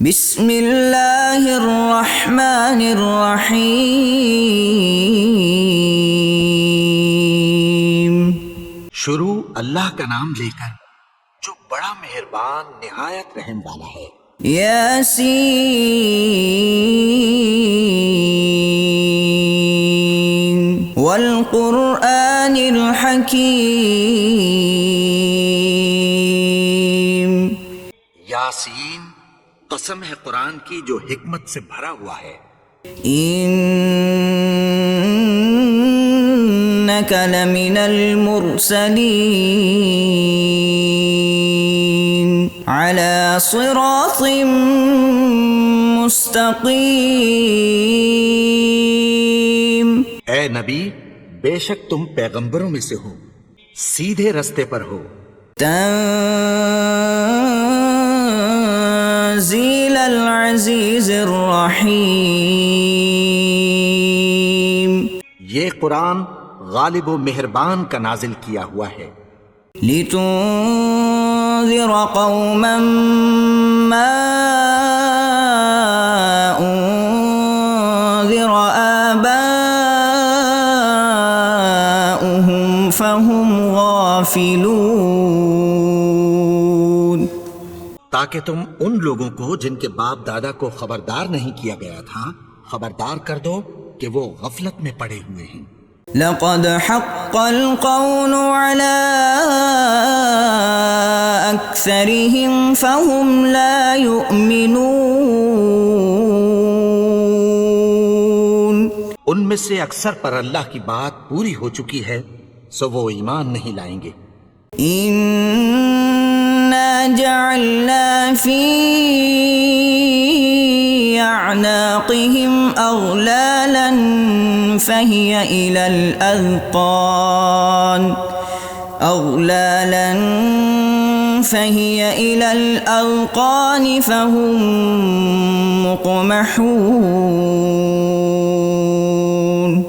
بسم اللہ الرحمن الرحیم۔ شروع اللہ کا نام لے کر جو بڑا مہربان نہایت رحم والا ہے۔ یاسین والقرآن الحکیم۔ یاسین، قسم ہے قرآن کی جو حکمت سے بھرا ہوا ہے۔ انک لمن المرسلین علی صراط مستقیم۔ اے نبی، بے شک تم پیغمبروں میں سے ہو، سیدھے رستے پر ہو۔ تنزیل العزیز الرحیم۔ یہ قرآن غالب و مہربان کا نازل کیا ہوا ہے۔ لتنذر قوما ما انذر آباؤهم فهم غافلون۔ تاکہ تم ان لوگوں کو جن کے باپ دادا کو خبردار نہیں کیا گیا تھا خبردار کر دو کہ وہ غفلت میں پڑے ہوئے ہیں۔ لقد حق القول على أكثرهم فهم لا يؤمنون۔ ان میں سے اکثر پر اللہ کی بات پوری ہو چکی ہے، سو وہ ایمان نہیں لائیں گے۔ إنا جعلنا في أعناقهم أغلالا فهي إلى الأذقان فهم مقمحون۔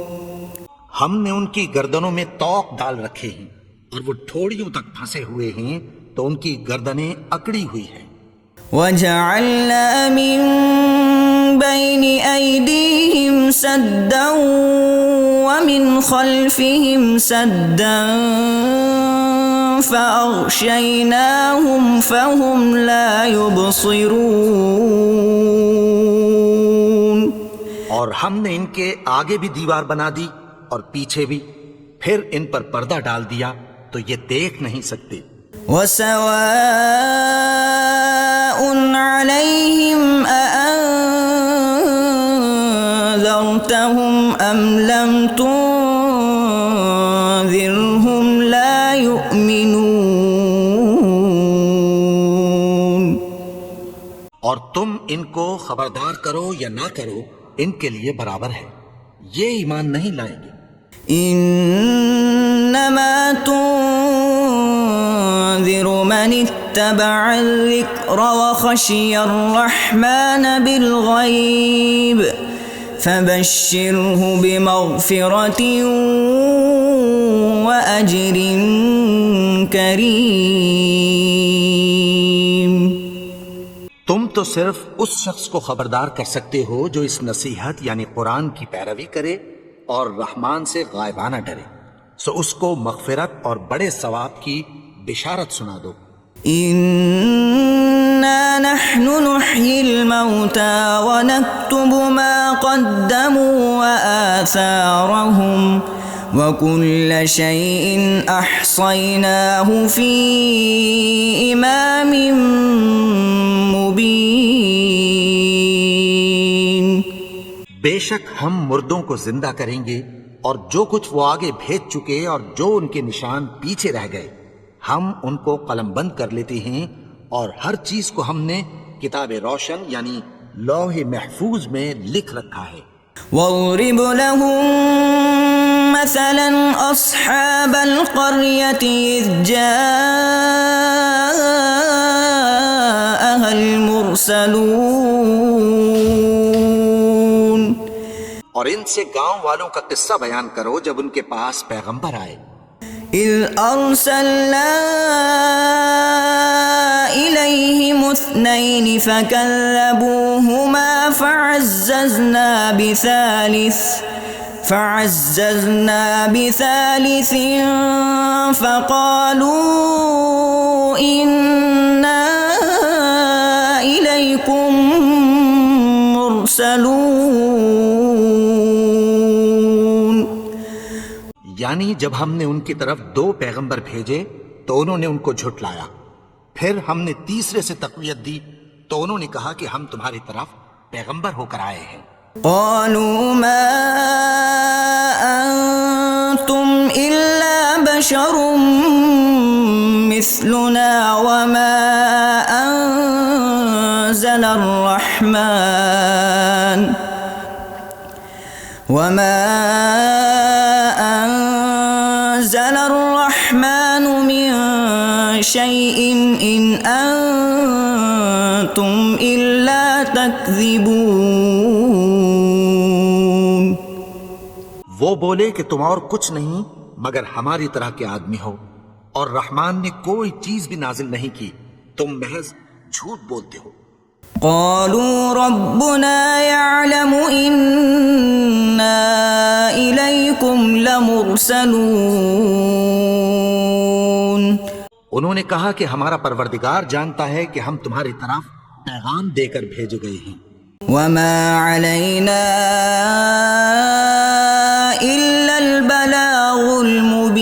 ہم نے ان کی گردنوں میں طوق ڈال رکھے ہیں اور وہ ٹھوڑیوں تک پھنسے ہوئے ہیں تو ان کی گردنیں اکڑی ہوئی ہیں۔ وَجَعَلْنَا مِن بَيْنِ أَيْدِيهِمْ سَدًّا وَمِنْ خَلْفِهِمْ سَدًّا فَأَغْشَيْنَاهُمْ فَهُمْ لَا يُبْصِرُونَ۔ اور ہم نے ان کے آگے بھی دیوار بنا دی اور پیچھے بھی، پھر ان پر پردہ ڈال دیا تو یہ دیکھ نہیں سکتے۔ وَسَوَاءٌ عَلَيْهِمْ أَأَنذَرْتَهُمْ أَمْ لَمْ تُنذِرْهُمْ لَا يُؤْمِنُونَ۔ اور تم ان کو خبردار کرو یا نہ کرو، ان کے لیے برابر ہے، یہ ایمان نہیں لائیں گے۔ انما تنذر من اتبع الذکر وخشی الرحمن بالغیب فبشرہ بمغفرۃ واجر کریم۔ تم تو صرف اس شخص کو خبردار کر سکتے ہو جو اس نصیحت یعنی قرآن کی پیروی کرے اور رحمان سے غائبانہ ڈرے، سو اس کو مغفرت اور بڑے ثواب کی بشارت سنا دو۔ انا نحن نحيي الموتى ونكتب ما قدموا وآثارهم وكل شيء احصيناه في امام مبين۔ بے شک ہم مردوں کو زندہ کریں گے اور جو کچھ وہ آگے بھیج چکے اور جو ان کے نشان پیچھے رہ گئے ہم ان کو قلم بند کر لیتے ہیں، اور ہر چیز کو ہم نے کتاب روشن یعنی لوح محفوظ میں لکھ رکھا ہے۔ وَاضْرِبْ لَهُم مَّثَلًا أَصْحَابَ الْقَرْيَةِ إِذْ جَاءَهَا الْمُرْسَلُونَ۔ اور ان سے گاؤں والوں کا قصہ بیان کرو جب ان کے پاس پیغمبر آئے۔ إذ أرسلنا إليهم اثنين فكذبوهما فعززنا بثالث فقالوا إنا إليكم مرسلون. یعنی جب ہم نے ان کی طرف 2 پیغمبر بھیجے تو انہوں نے ان کو جھٹلایا، پھر ہم نے تیسرے سے تقویت دی تو انہوں نے کہا کہ ہم تمہاری طرف پیغمبر ہو کر آئے ہیں. قالوا ما أنتم إلا بشر مثلنا وما أنزل الرحمن من شيء إن أنتم إلا تكذبون. وہ بولے کہ تم اور کچھ نہیں مگر ہماری طرح کے آدمی ہو، اور رحمان نے کوئی چیز بھی نازل نہیں کی، تم محض جھوٹ بولتے ہو. قالوا ربنا يعلم إنا إليكم لمرسلون. انہوں نے کہا کہ ہمارا پروردگار جانتا ہے کہ ہم تمہاری طرف پیغام دے کر بھیجے گئے ہیں. وما علينا إلا البلاغ المبين.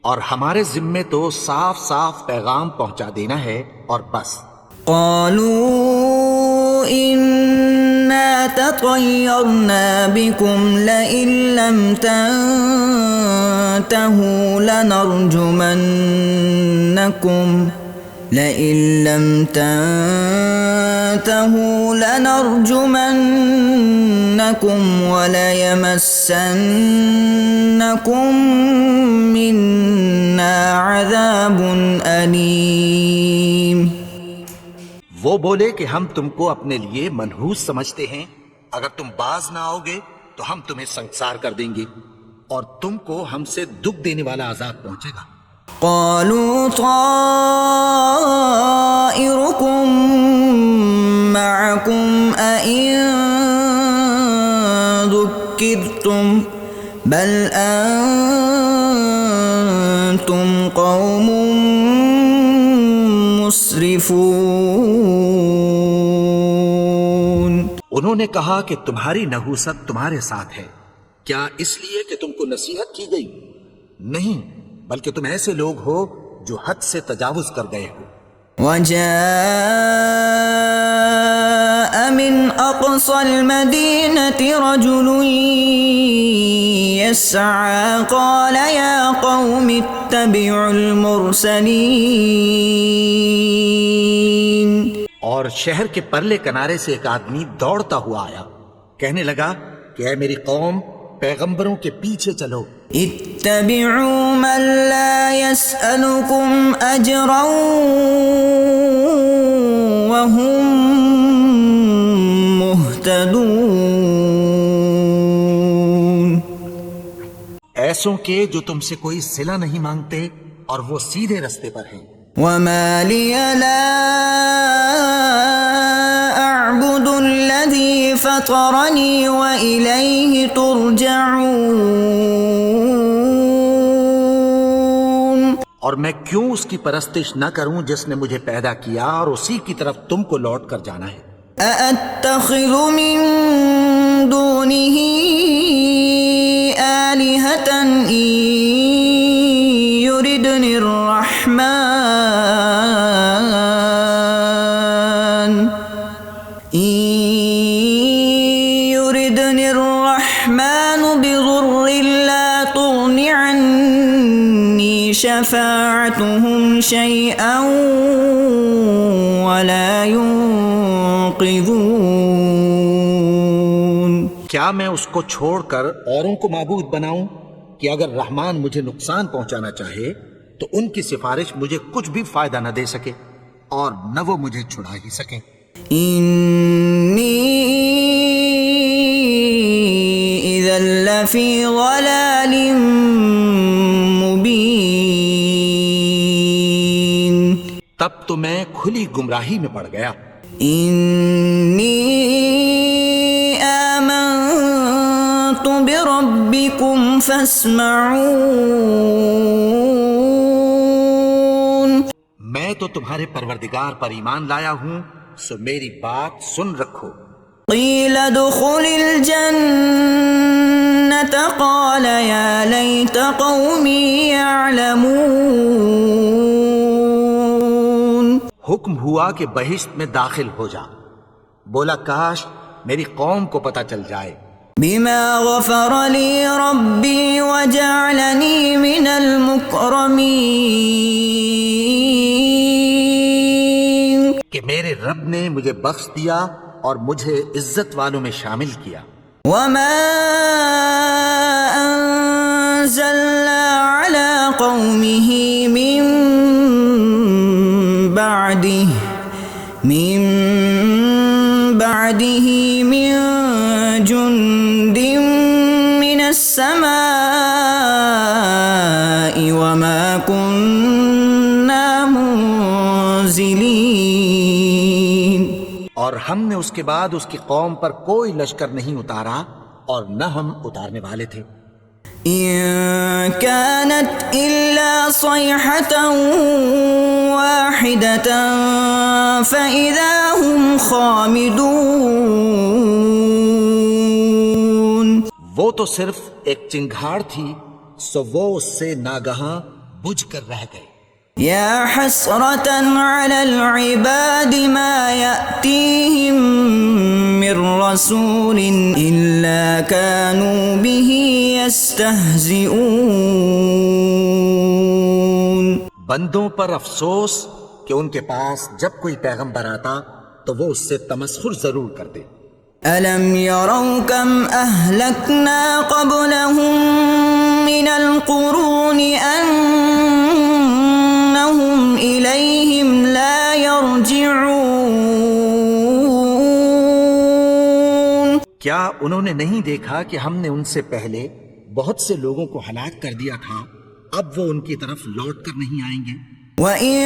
اور ہمارے ذمے تو صاف صاف پیغام پہنچا دینا ہے اور بس. قالوا إنا تطيرنا بكم لئن لم تنتهوا لنرجمنكم وليمسنكم منا عذاب أليم. وہ بولے کہ ہم تم کو اپنے لیے منحوس سمجھتے ہیں، اگر تم باز نہ آؤ گے تو ہم تمہیں سنسار کر دیں گے اور تم کو ہم سے دکھ دینے والا عذاب پہنچے گا. قالوا طائركم معكم أئن ذكرتم بل أنتم قوم مسرفون. انہوں نے کہا کہ تمہاری نحوست تمہارے ساتھ ہے، کیا اس لیے کہ تم کو نصیحت کی گئی؟ نہیں، بلکہ تم ایسے لوگ ہو جو حد سے تجاوز کر گئے ہو. وجاء من أقصى المدينة رجل يسعى قال يا قوم اتبعوا المرسلين. اور شہر کے پرلے کنارے سے ایک آدمی دوڑتا ہوا آیا، کہنے لگا کہ اے میری قوم، پیغمبروں کے پیچھے چلو. اتبعوا من لا يسألكم أجرا وهم مهتدون. ایسوں کے جو تم سے کوئی صلہ نہیں مانگتے اور وہ سیدھے رستے پر ہیں. وما لي لا أعبد الذي فطرني وإليه ترجعون. اور میں کیوں اس کی پرستش نہ کروں جس نے مجھے پیدا کیا اور اسی کی طرف تم کو لوٹ کر جانا ہے. أأتخذ من دونه آلهة إن يردني الرحمن بضر لا تغن عني شفاعتهم شيئا ولا ينقذون. کیا میں اس کو چھوڑ کر اوروں کو معبود بناؤں کہ اگر رحمان مجھے نقصان پہنچانا چاہے تو ان کی سفارش مجھے کچھ بھی فائدہ نہ دے سکے اور نہ وہ مجھے چھڑا ہی سکیں. إني إذا لفی ضلال مبین. تب تو میں کھلی گمراہی میں پڑ گیا. انی آمنت بربکم فاسمعون. میں تو تمہارے پروردگار پر ایمان لایا ہوں، سو میری بات سن رکھو. قیل ادخل الجنة قال یا لیت قومی یعلمون. حکم ہوا کہ بہشت میں داخل ہو جا. بولا کاش میری قوم کو پتہ چل جائے. بما غفر لی ربی وجعلنی من المکرمین. کہ میرے رب نے مجھے بخش دیا اور مجھے عزت والوں میں شامل کیا. وما انزلنا على قومه من بعده من جند من السماء وما كنا منزلين. اور ہم نے اس کے بعد اس کی قوم پر کوئی لشکر نہیں اتارا اور نہ ہم اتارنے والے تھے. إن كانت إلا صيحة واحدة فإذا هم خامدون. وہ تو صرف ایک چنگھاڑ تھی، سو وہ اس سے ناگہاں بجھ کر رہ گئے. يا حسرة على العباد ما يأتيهم من رسول إلا كانوا به يستهزئون. بندوں پر افسوس کہ ان کے پاس جب کوئی پیغمبر آتا تو وہ اس سے تمسخر ضرور کرتے. ألم يروا كم أهلكنا قبلهم من القرون أنهم إليهم لا يرجعون. کیا انہوں نے نہیں دیکھا کہ ہم نے ان سے پہلے بہت سے لوگوں کو ہلاک کر دیا تھا، اب وہ ان کی طرف لوٹ کر نہیں آئیں گے. وَإِن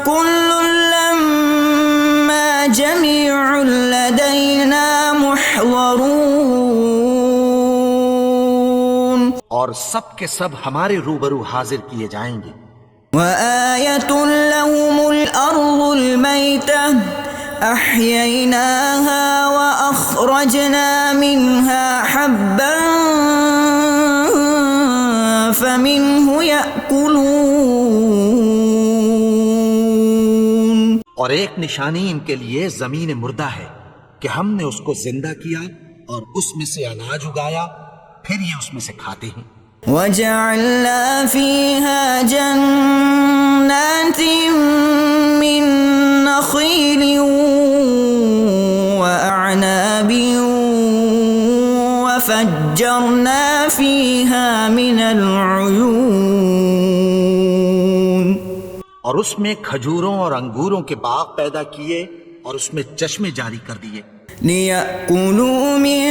كُلٌّ لَّمَّا جَمِيعٌ لَّدَيْنَا مُحْضَرُونَ. اور سب کے سب ہمارے روبرو حاضر کیے جائیں گے. وَآيَةٌ لَّهُمُ الْأَرْضُ الْمَيْتَةُ أَحْيَيْنَاهَا وَأَخْرَجْنَا مِنْهَا حَبًّا فَمِنْهُ يَأْكُلُونَ. اور ایک نشانی ان کے لیے زمین مردہ ہے کہ ہم نے اس کو زندہ کیا اور اس میں سے اناج اگایا، پھر یہ اس میں سے کھاتے ہیں. وَجَعَلْنَا فِيهَا جَنَّاتٍ مِّن نَّخِيلٍ وَأَعْنَابٍ وَفَجَّرْنَا فِيهَا مِنَ الْعُيُونِ. اور اس میں کھجوروں اور انگوروں کے باغ پیدا کیے اور اس میں چشمے جاری کر دیے. لِيَأْكُلُوا مِن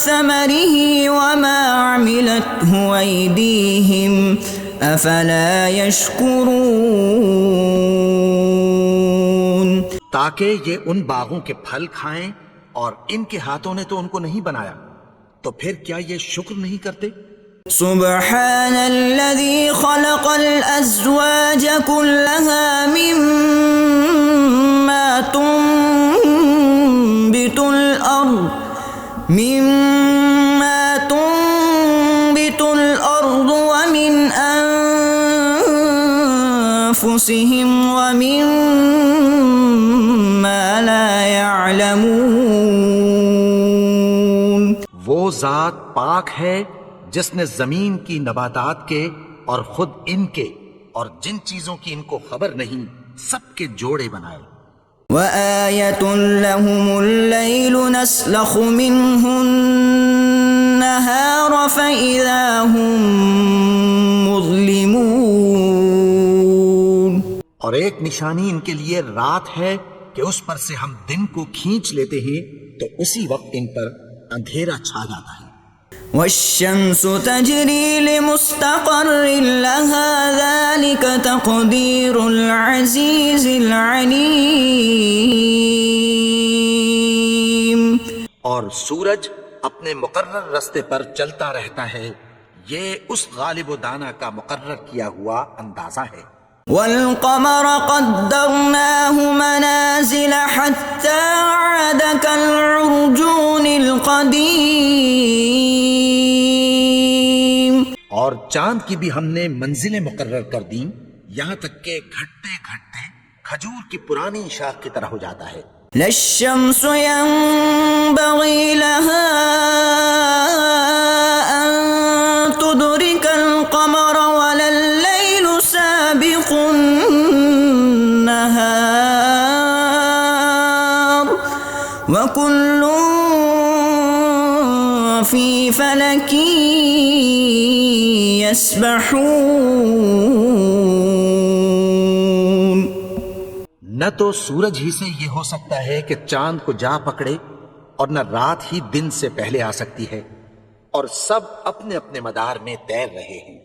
ثَمَرِهِ وَمَا عَمِلَتْهُ أَيْدِيهِمْ أَفَلَا يَشْكُرُونَ. تاکہ یہ ان باغوں کے پھل کھائیں اور ان کے ہاتھوں نے تو ان کو نہیں بنایا، تو پھر کیا یہ شکر نہیں کرتے؟ سبحان الذي خلق الأزواج كلها مما تنبت الأرض ومن أنفسهم ومما لا يعلمون. وہ ذات پاک ہے جس نے زمین کی نباتات کے اور خود ان کے اور جن چیزوں کی ان کو خبر نہیں سب کے جوڑے بنائے. وَآيَةٌ لَّهُمُ اللَّيْلُ نَسْلَخُ مِنْهُ النَّهَارَ فَإِذَا هُم مُظْلِمُونَ. اور ایک نشانی ان کے لیے رات ہے کہ اس پر سے ہم دن کو کھینچ لیتے ہیں تو اسی وقت ان پر اندھیرا چھا جاتا ہے. والشمس تجري لمستقر لها ذلك تقدير العزيز العليم. اور سورج اپنے مقرر راستے پر چلتا رہتا ہے، یہ اس غالب و دانا کا مقرر کیا ہوا اندازہ ہے. والقمر قدرناه منازل حتى عاد كالعرجون القديم. اور چاند کی بھی ہم نے منزلیں مقرر کر دیں، یہاں تک کہ گھٹتے گھٹتے کھجور کی پرانی شاخ کی طرح ہو جاتا ہے. لا الشمس ينبغي لها أن تدرك القمر ولا الليل سابق النهار وكل في فلك يسبحون. نہ تو سورج ہی سے یہ ہو سکتا ہے کہ چاند کو جا پکڑے، اور نہ رات ہی دن سے پہلے آ سکتی ہے، اور سب اپنے اپنے مدار میں تیر رہے ہیں.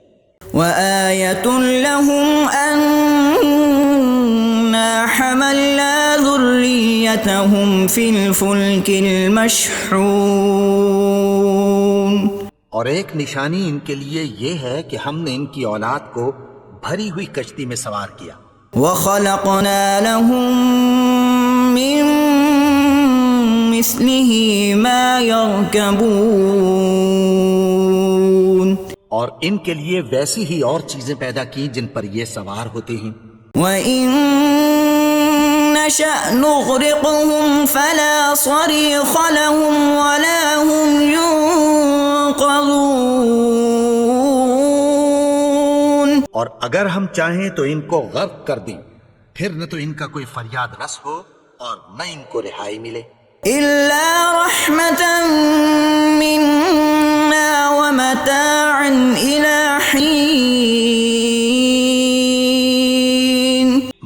وآية لهم أنا حملنا ذريتهم في الفلك المشحون. اور ایک نشانی ان کے لیے یہ ہے کہ ہم نے ان کی اولاد کو بھری ہوئی کشتی میں سوار کیا. وخلقنا لهم من مثله ما يركبون. اور ان کے لیے ویسی ہی اور چیزیں پیدا کی جن پر یہ سوار ہوتے ہیں. وَإِن نَّشَأْ نُغْرِقْهُمْ فَلَا صَرِيخَ لَهُمْ وَلَا هُمْ يُنقَذُونَ. اور اگر ہم چاہیں تو ان کو غرق کر دیں، پھر نہ تو ان کا کوئی فریاد رس ہو اور نہ ان کو رہائی ملے. إِلَّا رَحْمَةً مِّنَّا وَمَتَاعًا إِلَى حِينٍ.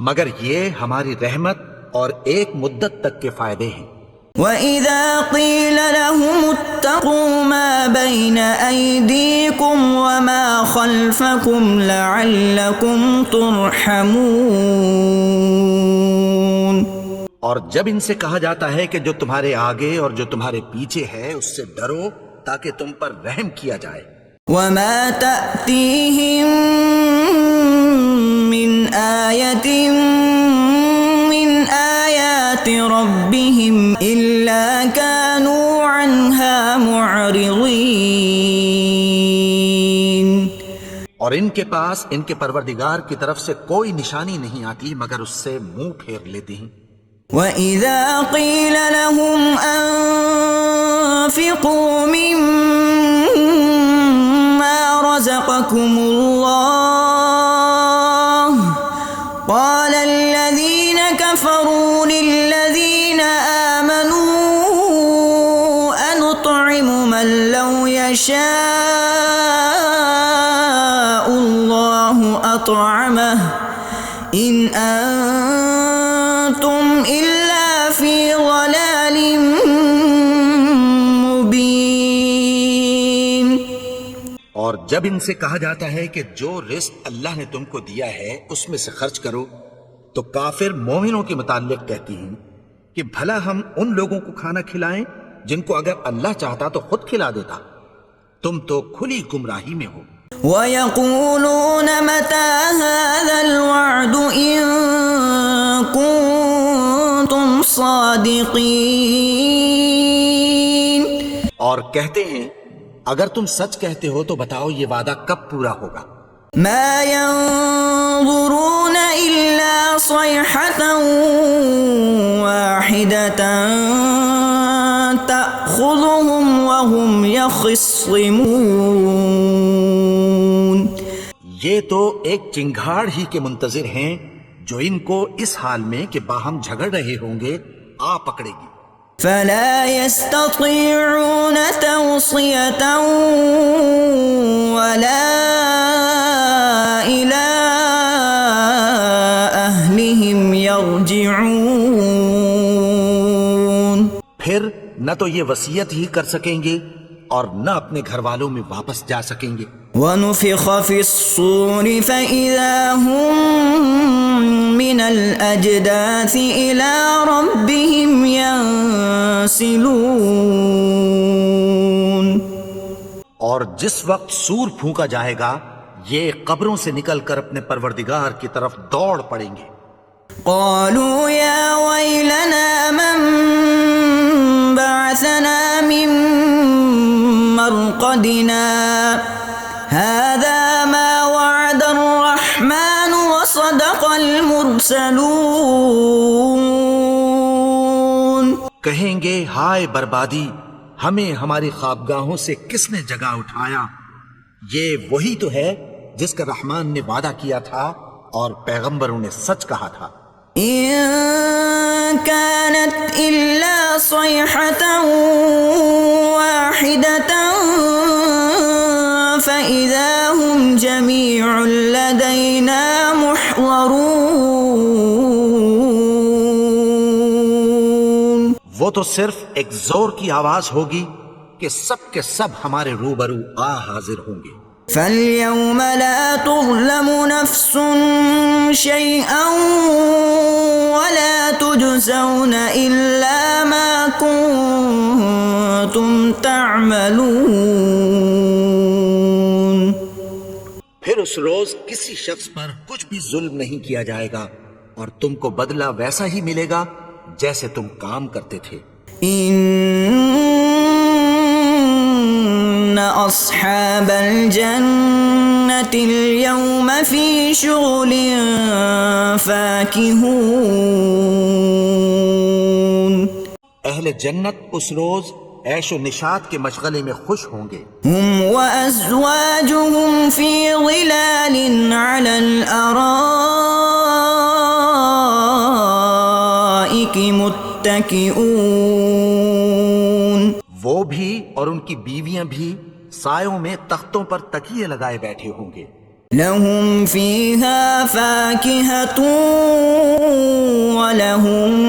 مگر یہ ہماری رحمت اور ایک مدت تک کے فائدے ہیں. وَإِذَا قِيلَ لَهُمُ اتَّقُوا مَا بَيْنَ أَيْدِيكُمْ وَمَا خَلْفَكُمْ لَعَلَّكُمْ تُرْحَمُونَ. اور جب ان سے کہا جاتا ہے کہ جو تمہارے آگے اور جو تمہارے پیچھے ہے اس سے ڈرو تاکہ تم پر رحم کیا جائے. وَمَا تَأْتِيهِم مِّنْ آيَةٍ مِّنْ آيَاتِ رَبِّهِمْ إِلَّا كَانُوا عَنْهَا مُعْرِضِينَ. اور ان کے پاس ان کے پروردگار کی طرف سے کوئی نشانی نہیں آتی مگر اس سے منہ پھیر لیتے ہیں. وَإِذَا قِيلَ لَهُمْ أَنفِقُوا مِمَّا رَزَقَكُمُ اللَّهُ قَالَ الَّذِينَ كَفَرُوا لِلَّذِينَ آمَنُوا أَنُطْعِمُ مَن لَّوْ يَشَاءُ اللَّهُ أَطْعَمَهُ إِنْ أَنتُمْ إِلَّا فِي ضَلَالٍ مُبِينٍ. اور جب ان سے کہا جاتا ہے کہ جو رزق اللہ نے تم کو دیا ہے اس میں سے خرچ کرو، تو کافر مومنوں کے متعلق کہتی ہیں کہ بھلا ہم ان لوگوں کو کھانا کھلائیں جن کو اگر اللہ چاہتا تو خود کھلا دیتا. تم تو کھلی گمراہی میں ہو. وَيَقُولُونَ مَتَى هَذَا الْوَعْدُ إِن كُنتُمْ صَادِقِينَ. اور کہتے ہیں اگر تم سچ کہتے ہو تو بتاؤ یہ وعدہ کب پورا ہوگا. مَا يَنظُرُونَ إِلَّا صَيْحَةً وَاحِدَةً تَأْخُذُهُمْ وَهُمْ يَخِصِّمُونَ. یہ تو ایک چنگھاڑ ہی کے منتظر ہیں جو ان کو اس حال میں کہ باہم جھگڑ رہے ہوں گے آ پکڑے گی. فَلَا يَسْتَطِيعُونَ تَوْصِيَةً وَلَا إِلَىٰ أَهْلِهِمْ يَرْجِعُونَ. پھر نہ تو یہ وصیت ہی کر سکیں گے اور نہ اپنے گھر والوں میں واپس جا سکیں گے۔ ونفخ في الصور فإذا هم من الأجداث إلى ربهم ينسلون۔ اور جس وقت سور پھونکا جائے گا یہ قبروں سے نکل کر اپنے پروردگار کی طرف دوڑ پڑیں گے۔ قالوا يا ويلنا من بعثنا من مرقدنا هذا ما وعد الرحمن وصدق المرسلون۔ کہیں گے ہائے بربادی، ہمیں ہماری خوابگاہوں سے کس نے جگا اٹھایا؟ یہ وہی تو ہے جس کا رحمان نے وعدہ کیا تھا اور پیغمبروں نے سچ کہا تھا۔ إن كانت إلا صيحة واحدة فإذا هم جميع لدينا محضرون۔ وہ تو صرف ایک زور کی آواز ہوگی کہ سب کے سب ہمارے روبرو حاضر ہوں گے۔ فَالْيَوْمَ لَا تُظْلَمُ نَفْسٌ شَيْئًا وَلَا تُجْزَوْنَ إِلَّا مَا كُنتُمْ تَعْمَلُونَ۔ پھر اس روز کسی شخص پر کچھ بھی ظلم نہیں کیا جائے گا اور تم کو بدلہ ویسا ہی ملے گا جیسے تم کام کرتے تھے۔ إن أصحاب الجنة اليوم في شغل فاكهون۔ اہل جنت اس روز عیش و نشاط کے مشغلے میں خوش ہوں گے۔ هم وأزواجهم في ظلال على الأرائك متكئون۔ وہ بھی اور ان کی بیویاں بھی سایوں میں تختوں پر تکیے لگائے بیٹھے ہوں گے۔ لهم فيها فاكهة ولهم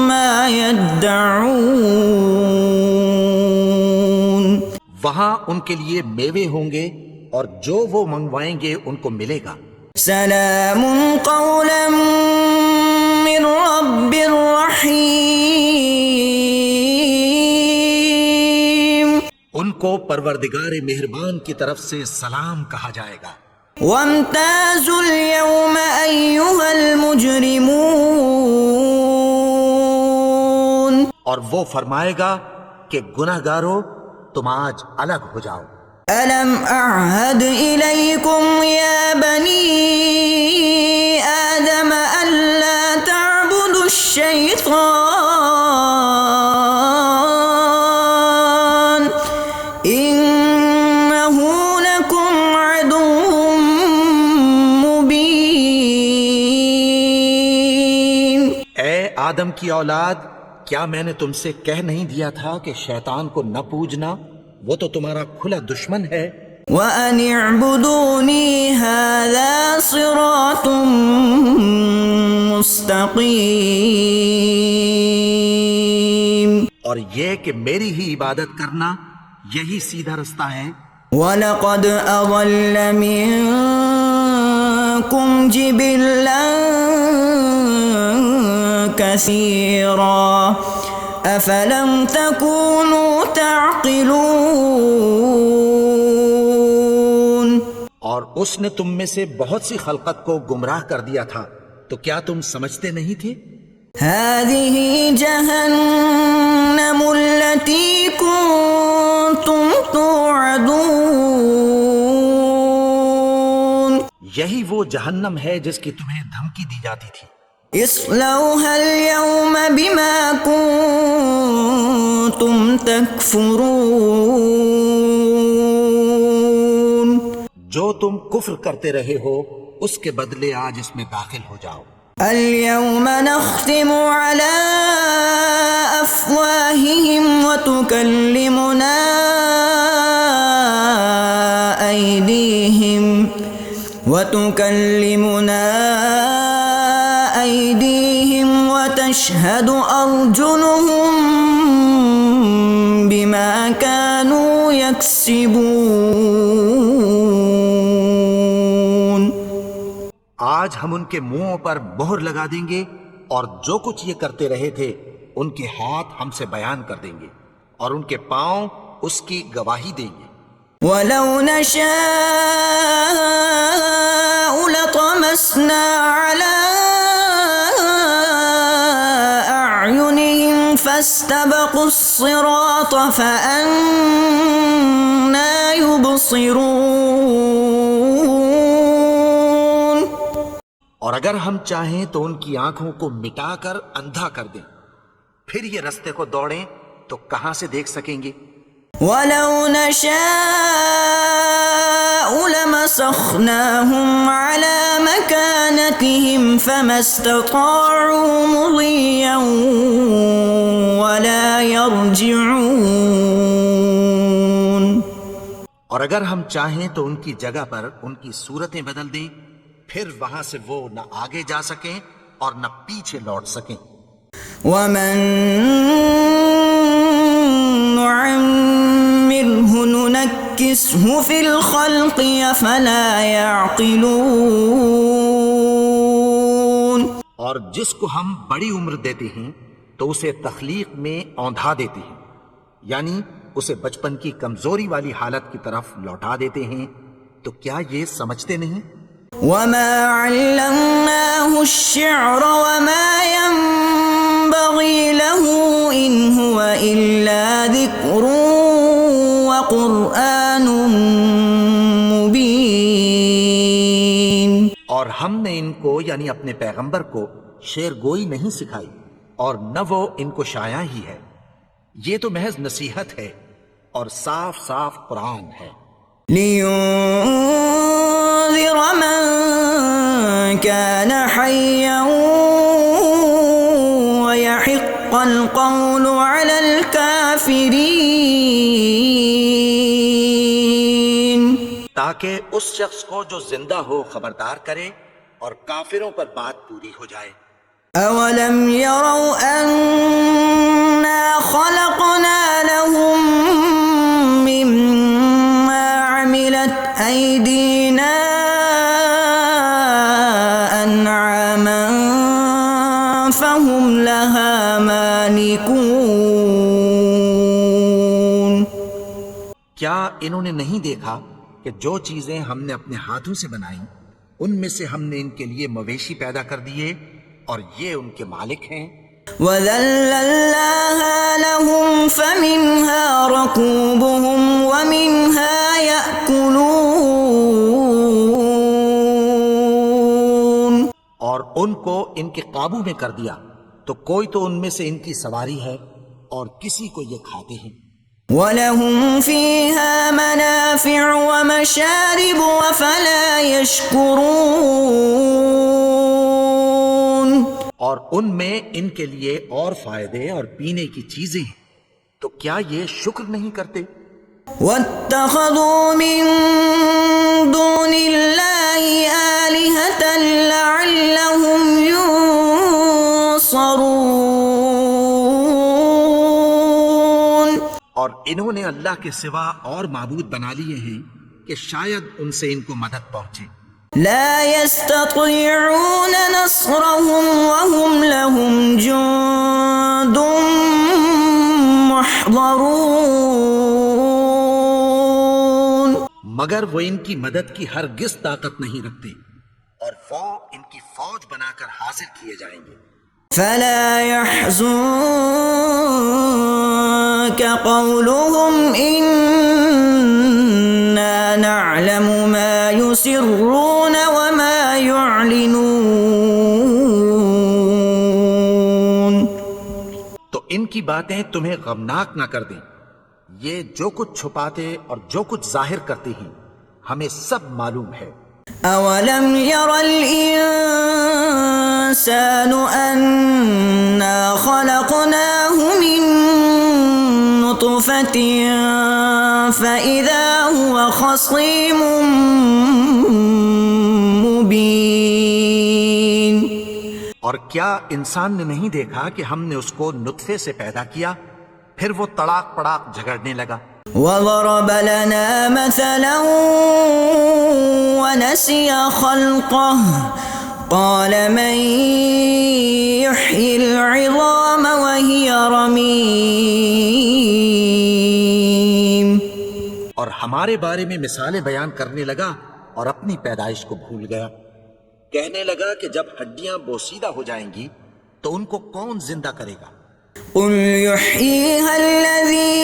ما يدعون۔ وہاں ان کے لیے میوے ہوں گے اور جو وہ منگوائیں گے ان کو ملے گا۔ سلام قولا من رب رحیم۔ ان کو پروردگار مہربان کی طرف سے سلام کہا جائے گا۔ وامتازوا اليوم أيها المجرمون۔ اور وہ فرمائے گا کہ گناہگارو تم آج الگ ہو جاؤ۔ ألم أعهد إليكم يا بني آدم ألا تعبدوا الشيطان إنه لكم عدو مبين۔ اے آدم کی اولاد، کیا میں نے تم سے کہہ نہیں دیا تھا کہ شیطان کو نہ پوجنا؟ وہ تو تمہارا کھلا دشمن ہے۔ وَأَنِ اعْبُدُونِي هَذَا صِرَاطٌ مُسْتَقِيمٌ۔ اور یہ کہ میری ہی عبادت کرنا یہی سیدھا رستہ ہے۔ وَلَقَدْ أَضَلَّ مِنكُمْ جِبِلًّا كَثِيرًا أَفَلَمْ تَكُونُوا تَعْقِلُونَ۔ اور اس نے تم میں سے بہت سی خلقت کو گمراہ کر دیا تھا، تو کیا تم سمجھتے نہیں تھے؟ هذه جهنم التي كنتم توعدون۔ یہی وہ جہنم ہے جس کی تمہیں دھمکی دی جاتی تھی۔ اصلوها اليوم بما كنتم تكفرون۔ جو تم کفر کرتے رہے ہو اس کے بدلے آج اس میں داخل ہو جاؤ۔ اليوم نختم على أفواههم وتكلمنا أيديهم وتشهد أرجلهم بما بما كانوا يكسبون. آج ہم ان کے منہوں پر مہر لگا دیں گے اور جو کچھ یہ کرتے رہے تھے ان کے ہاتھ ہم سے بیان کر دیں گے اور ان کے پاؤں اس کی گواہی دیں گے. وَلَوْ نَشَاءُ لَطَمَسْنَا عَلَىٰ أَعْيُنِهِمْ فَاسْتَبَقُوا الصِّرَاطَ فَأَنَّىٰ يُبْصِرُونَ. اور اگر ہم چاہیں تو ان کی آنکھوں کو مٹا کر اندھا کر دیں، پھر یہ رستے کو دوڑیں تو کہاں سے دیکھ سکیں گے؟ وَلَوْ نَشَاءُ لَمَسَخْنَاهُمْ عَلَىٰ مَكَانَتِهِمْ فَمَا اسْتَطَاعُوا مُضِيًّا وَلَا يَرْجِعُونَ. اور اگر ہم چاہیں تو ان کی جگہ پر ان کی صورتیں بدل دیں، پھر وہاں سے وہ نہ آگے جا سکیں اور نہ پیچھے لوٹ سکیں. وَمَن نُعَمِّرْهُ نُنَكِّسْهُ فِي الْخَلْقِ أَفَلَا يَعْقِلُونَ. اور جس کو ہم بڑی عمر دیتے ہیں تو اسے تخلیق میں اوندھا دیتے ہیں، یعنی اسے بچپن کی کمزوری والی حالت کی طرف لوٹا دیتے ہیں. تو کیا یہ سمجھتے نہیں؟ وَمَا عَلَّمْنَاهُ الشِّعْرَ وَمَا يَنبَغِي لَهُ إِنْ هُوَ إِلَّا ذِكْرٌ وَقُرْآنٌ مُبِينٌ. اور ہم نے ان کو یعنی اپنے پیغمبر کو شعر گوئی نہیں سکھائی اور نہ وہ ان کو شایا ہی ہے، یہ تو محض نصیحت ہے اور صاف صاف قرآن ہے. لِيُنذِرَ مَن كَانَ حَيًّا وَيَحِقَّ الْقَوْلُ عَلَى الْكَافِرِينَ. تاکہ اس شخص کو جو زندہ ہو خبردار کرے اور کافروں پر بات پوری ہو جائے. أَوَلَمْ يَرَوْا أَنَّا خَلَقْنَا لَهُم مِّمَّا عَمِلَتْ أَيْدِينَا أَنْعَامًا فَهُمْ لَهَا مَالِكُونَ. کیا انہوں نے نہیں دیکھا کہ جو چیزیں ہم نے اپنے ہاتھوں سے بنائیں ان میں سے ہم نے ان کے لیے مویشی پیدا کر دیے اور یہ ان کے مالک ہیں. وَذَلَّلْنَاهَا لَهُمْ فَمِنْهَا رَكُوبُهُمْ وَمِنْهَا يَأْكُلُونَ. اور ان کو ان کے قابو میں کر دیا تو کوئی تو ان میں سے ان کی سواری ہے اور کسی کو یہ کھاتے ہیں. وَلَهُمْ فِيهَا مَنَافِعُ وَمَشَارِبُ أَفَلَا يَشْكُرُونَ. اور ان میں ان کے لیے اور فائدے اور پینے کی چیزیں ہیں، تو کیا یہ شکر نہیں کرتے؟ وَاتَّخَذُوا مِن دُونِ اللَّهِ آلِهَةً لَعَلَّهُمْ يُنصَرُونَ. اور انہوں نے اللہ کے سوا اور معبود بنا لیے ہیں کہ شاید ان سے ان کو مدد پہنچے. لا يستطيعون نصرهم وهم لهم جند محضرون. مگر وہ ان کی مدد کی ہرگز طاقت نہیں رکھتے اور وہ ان کی فوج بنا کر حاضر کیے جائیں گے. فلا يحزنك قولهم إنا نعلم ما يسرون وما يعلنون. تو ان کی باتیں تمہیں غمناک نہ کر دیں، یہ جو کچھ چھپاتے اور جو کچھ ظاہر کرتے ہیں ہمیں سب معلوم ہے. أَوَلَمْ يَرَ الْإِنسَانُ أَنَّا خَلَقْنَاهُ مِن نُّطْفَةٍ فَإِذَا هُوَ خَصِيمٌ مُّبِينٌ. اور کیا انسان نے نہیں دیکھا کہ ہم نے اس کو نطفے سے پیدا کیا پھر وہ تڑاک پڑاک جھگڑنے لگا. وضرب لنا مثلا ونسي خلقه قال من يحيي العظام وهي رميم. اور ہمارے بارے میں مثالیں بیان کرنے لگا اور اپنی پیدائش کو بھول گیا. کہنے لگا کہ جب ہڈیاں بوسیدہ ہو جائیں گی تو ان کو کون زندہ کرے گا؟ قل يحييها الذي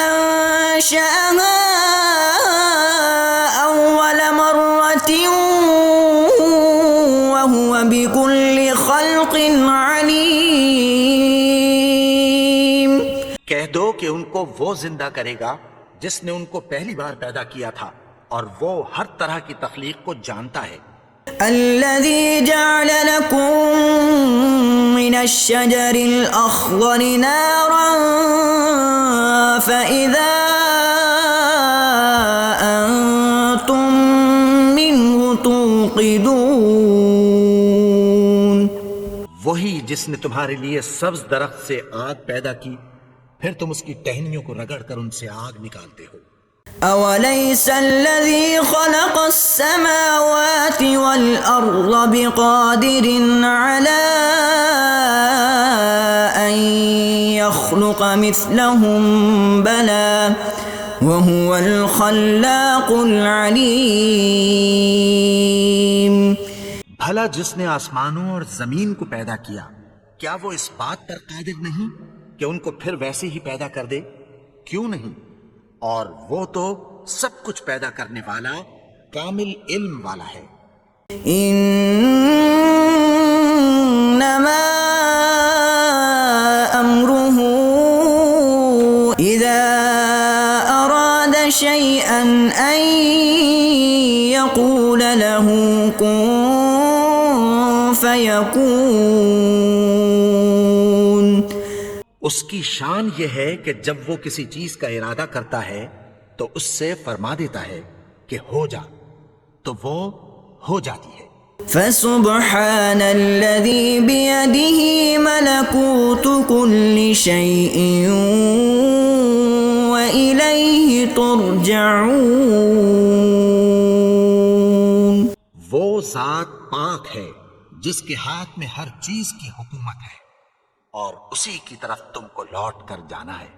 أنشأها أول مرة وهو بكل خلق عليم. کہہ دو کہ ان کو وہ زندہ کرے گا جس نے ان کو پہلی بار پیدا کیا تھا اور وہ ہر طرح کی تخلیق کو جانتا ہے. الذي جعل لكم من الشجر الأخضر نارا فإذا أنتم منه توقدون. وہی جس نے تمہارے لیے سبز درخت سے آگ پیدا کی پھر تم اس کی ٹہنیوں کو رگڑ کر ان سے آگ نکالتے ہو. أوليس الذي خلق السماوات والأرض بقادر على أن يخلق مثلهم بلى وهو الخلاق العليم. بھلا جس نے آسمانوں اور زمین کو پیدا کیا کیا وہ اس بات پر قادر نہیں کہ ان کو پھر ویسے ہی پیدا کر دے؟ کیوں نہیں؟ اور وہ تو سب کچھ پیدا کرنے والا کامل علم والا ہے. انما امره اذا اراد شيئا ان يقول له كن فيكون. اس کی شان یہ ہے کہ جب وہ کسی چیز کا ارادہ کرتا ہے تو اس سے فرما دیتا ہے کہ ہو جا تو وہ ہو جاتی ہے. فسبحان الذي بيده ملكوت كل شيء وإليه ترجعون. وہ ذات پاک ہے جس کے ہاتھ میں ہر چیز کی حکومت ہے اور اسی کی طرف تم کو لوٹ کر جانا ہے.